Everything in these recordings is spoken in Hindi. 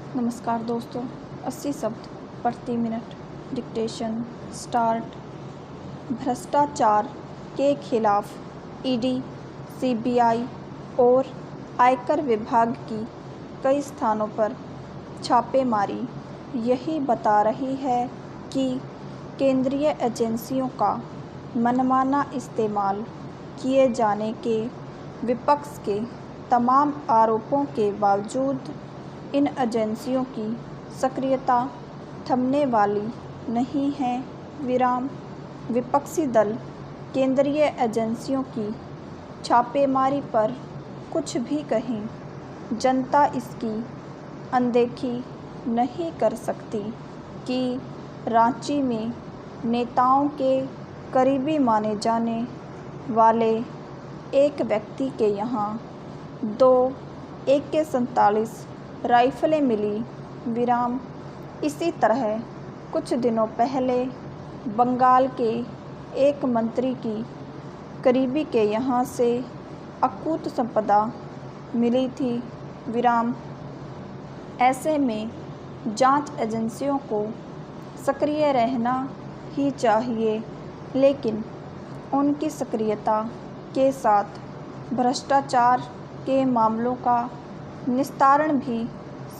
नमस्कार दोस्तों। 80 शब्द प्रति मिनट डिक्टेशन स्टार्ट। भ्रष्टाचार के खिलाफ ईडी, सीबीआई और आयकर विभाग की कई स्थानों पर छापेमारी यही बता रही है कि केंद्रीय एजेंसियों का मनमाना इस्तेमाल किए जाने के विपक्ष के तमाम आरोपों के बावजूद इन एजेंसियों की सक्रियता थमने वाली नहीं है। विपक्षी दल केंद्रीय एजेंसियों की छापेमारी पर कुछ भी कहें, जनता इसकी अनदेखी नहीं कर सकती कि रांची में नेताओं के करीबी माने जाने वाले एक व्यक्ति के यहाँ 2 AK-47 राइफलें मिली। इसी तरह कुछ दिनों पहले बंगाल के एक मंत्री की करीबी के यहाँ से अकूत संपदा मिली थी। ऐसे में जांच एजेंसियों को सक्रिय रहना ही चाहिए, लेकिन उनकी सक्रियता के साथ भ्रष्टाचार के मामलों का निस्तारण भी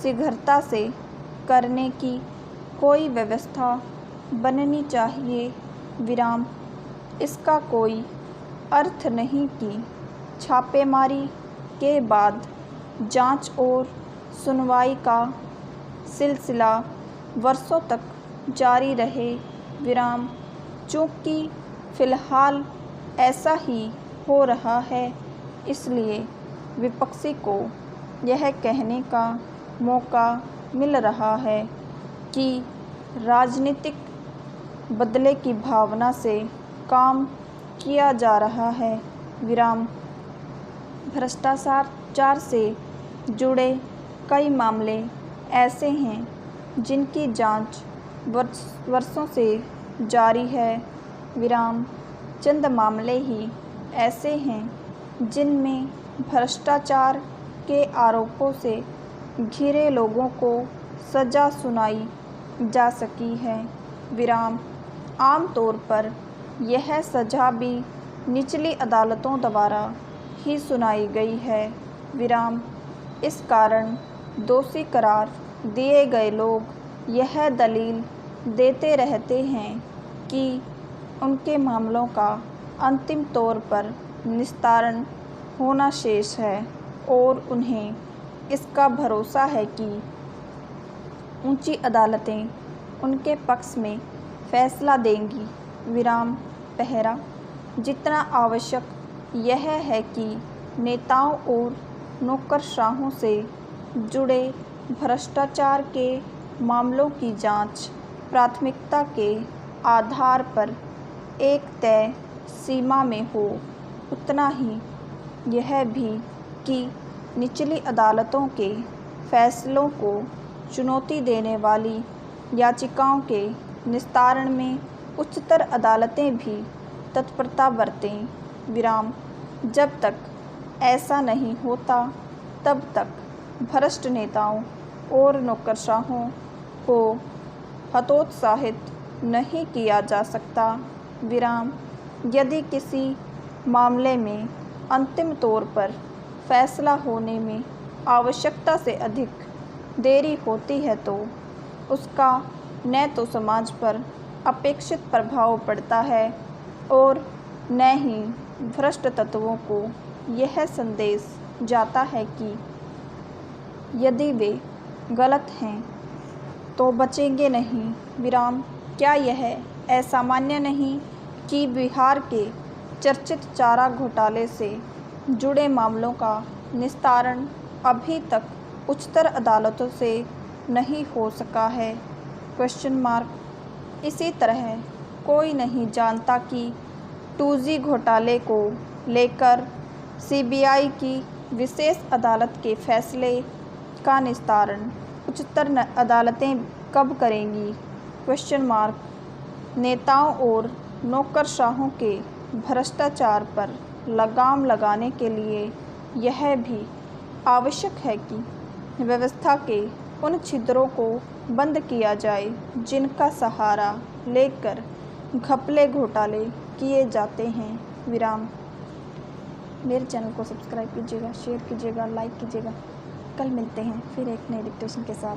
शीघ्रता से करने की कोई व्यवस्था बननी चाहिए। इसका कोई अर्थ नहीं कि छापेमारी के बाद जांच और सुनवाई का सिलसिला वर्षों तक जारी रहे। चूँकि फ़िलहाल ऐसा ही हो रहा है, इसलिए विपक्षी को यह कहने का मौका मिल रहा है कि राजनीतिक बदले की भावना से काम किया जा रहा है। भ्रष्टाचार से जुड़े कई मामले ऐसे हैं जिनकी जांच वर्षों से जारी है। चंद मामले ही ऐसे हैं जिनमें भ्रष्टाचार के आरोपों से घिरे लोगों को सज़ा सुनाई जा सकी है। आमतौर पर यह सज़ा भी निचली अदालतों द्वारा ही सुनाई गई है। इस कारण दोषी करार दिए गए लोग यह दलील देते रहते हैं कि उनके मामलों का अंतिम तौर पर निस्तारण होना शेष है और उन्हें इसका भरोसा है कि ऊंची अदालतें उनके पक्ष में फैसला देंगी। पहला, जितना आवश्यक यह है कि नेताओं और नौकरशाहों से जुड़े भ्रष्टाचार के मामलों की जांच प्राथमिकता के आधार पर एक तय सीमा में हो, उतना ही यह भी कि निचली अदालतों के फैसलों को चुनौती देने वाली याचिकाओं के निस्तारण में उच्चतर अदालतें भी तत्परता बरतें। जब तक ऐसा नहीं होता, तब तक भ्रष्ट नेताओं और नौकरशाहों को हतोत्साहित नहीं किया जा सकता। यदि किसी मामले में अंतिम तौर पर फैसला होने में आवश्यकता से अधिक देरी होती है तो उसका न तो समाज पर अपेक्षित प्रभाव पड़ता है और न ही भ्रष्ट तत्वों को यह संदेश जाता है कि यदि वे गलत हैं तो बचेंगे नहीं। क्या यह असामान्य नहीं कि बिहार के चर्चित चारा घोटाले से जुड़े मामलों का निस्तारण अभी तक उच्चतर अदालतों से नहीं हो सका है? इसी तरह कोई नहीं जानता कि 2G घोटाले को लेकर सीबीआई की विशेष अदालत के फैसले का निस्तारण उच्चतर अदालतें कब करेंगी? नेताओं और नौकरशाहों के भ्रष्टाचार पर लगाम लगाने के लिए यह भी आवश्यक है कि व्यवस्था के उन छिद्रों को बंद किया जाए जिनका सहारा लेकर घपले घोटाले किए जाते हैं। विराम। मेरे चैनल को सब्सक्राइब कीजिएगा, शेयर कीजिएगा, लाइक कीजिएगा। कल मिलते हैं फिर एक नए डिक्टेशन के साथ।